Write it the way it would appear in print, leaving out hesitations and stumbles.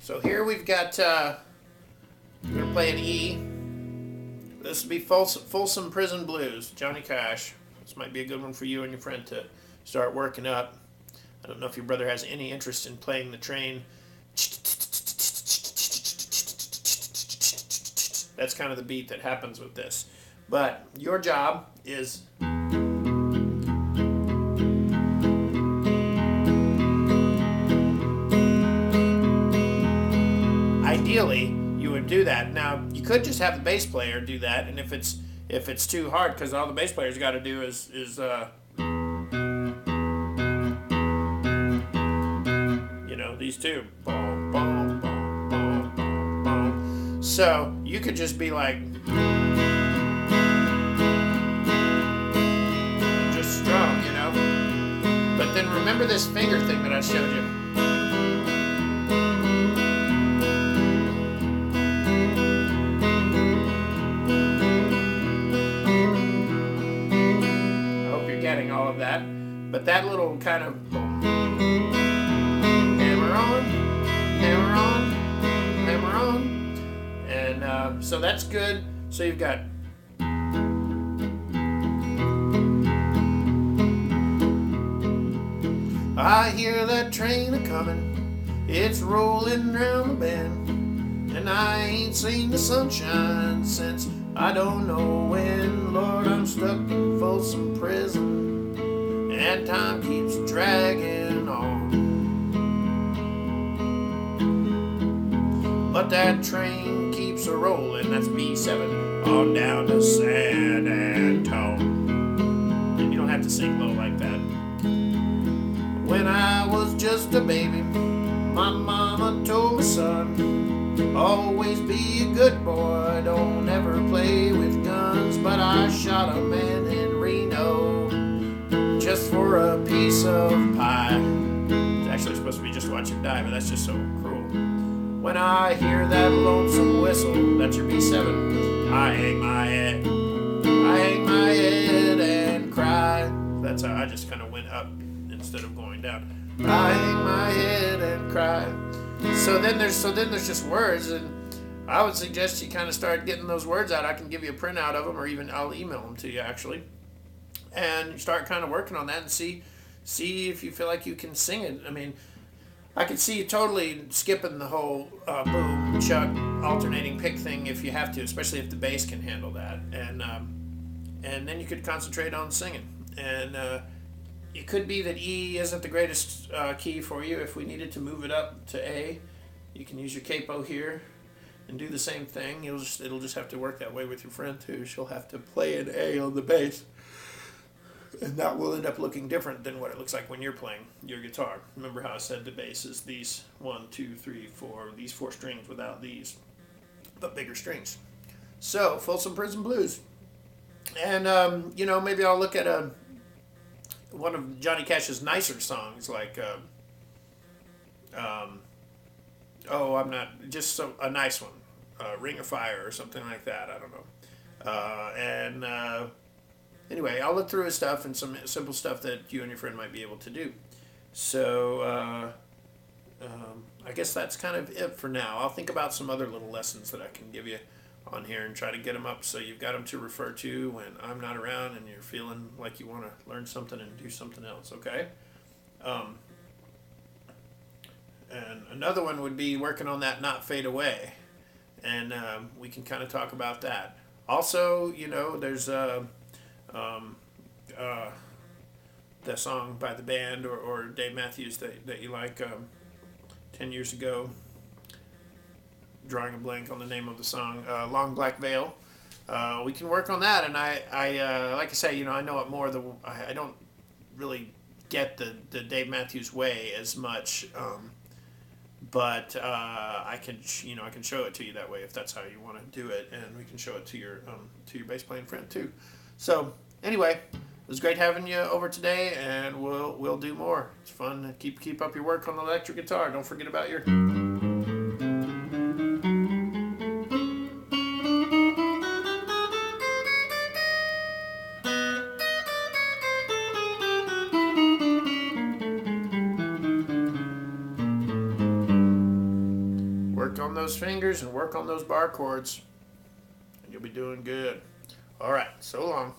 So here we've got, we're going to play an E. This will be Folsom Prison Blues, Johnny Cash. This might be a good one for you and your friend to start working up. I don't know if your brother has any interest in playing the train. That's kind of the beat that happens with this. But your job is ideally you would do that. Now you could just have the bass player do that, and if it's too hard, because all the bass player's got to do is these two. Boom, boom, boom, boom, boom, boom. So you could just be like, just strum, But then remember this finger thing that I showed you. I hope you're getting all of that. But that little kind of boom. Hammer on, and so that's good. So you've got I hear that train a-comin', it's rollin' round the bend, and I ain't seen the sunshine since I don't know when. Lord, I'm stuck in Folsom Prison, and time keeps dragging on. But that train keeps a-rollin', that's B7, on down to San Antone. And you don't have to sing low like that. When I was just a baby, my mama told me, son, always be a good boy, don't ever play with guns. But I shot a man in Reno just for a piece of pie. It's actually supposed to be just watch him die, but that's just so cruel. When I hear that lonesome whistle, that's your B7, I hang my head and cry. That's how I just kind of went up instead of going down. I hang my head and cry. So then there's just words, and I would suggest you kind of start getting those words out. I can give you a printout of them, or even I'll email them to you actually, and you start kind of working on that and see if you feel like you can sing it. I mean, I could see you totally skipping the whole boom, chuck, alternating pick thing if you have to, especially if the bass can handle that. And then you could concentrate on singing. And it could be that E isn't the greatest key for you. If we needed to move it up to A, you can use your capo here and do the same thing. It'll just have to work that way with your friend too. She'll have to play an A on the bass. And that will end up looking different than what it looks like when you're playing your guitar. Remember how I said the bass is these 1, 2, 3, 4, these 4 strings without these, but bigger strings. So, Folsom Prison Blues. And, maybe I'll look at one of Johnny Cash's nicer songs, like, a nice one, Ring of Fire or something like that, I don't know. Anyway, I'll look through his stuff and some simple stuff that you and your friend might be able to do. So, I guess that's kind of it for now. I'll think about some other little lessons that I can give you on here and try to get them up so you've got them to refer to when I'm not around and you're feeling like you want to learn something and do something else, okay? And another one would be working on that Not Fade Away. And we can kind of talk about that. Also, there's that song by the band or Dave Matthews that you like 10 years ago. Drawing a blank on the name of the song, Long Black Veil. We can work on that, and I like I say, I know it more. I don't really get the Dave Matthews way as much, but I can show it to you that way if that's how you want to do it, and we can show it to your bass playing friend too. So anyway, it was great having you over today, and we'll do more. It's fun. Keep up your work on the electric guitar. Don't forget about your work on those fingers and work on those bar chords, and you'll be doing good. All right, so long.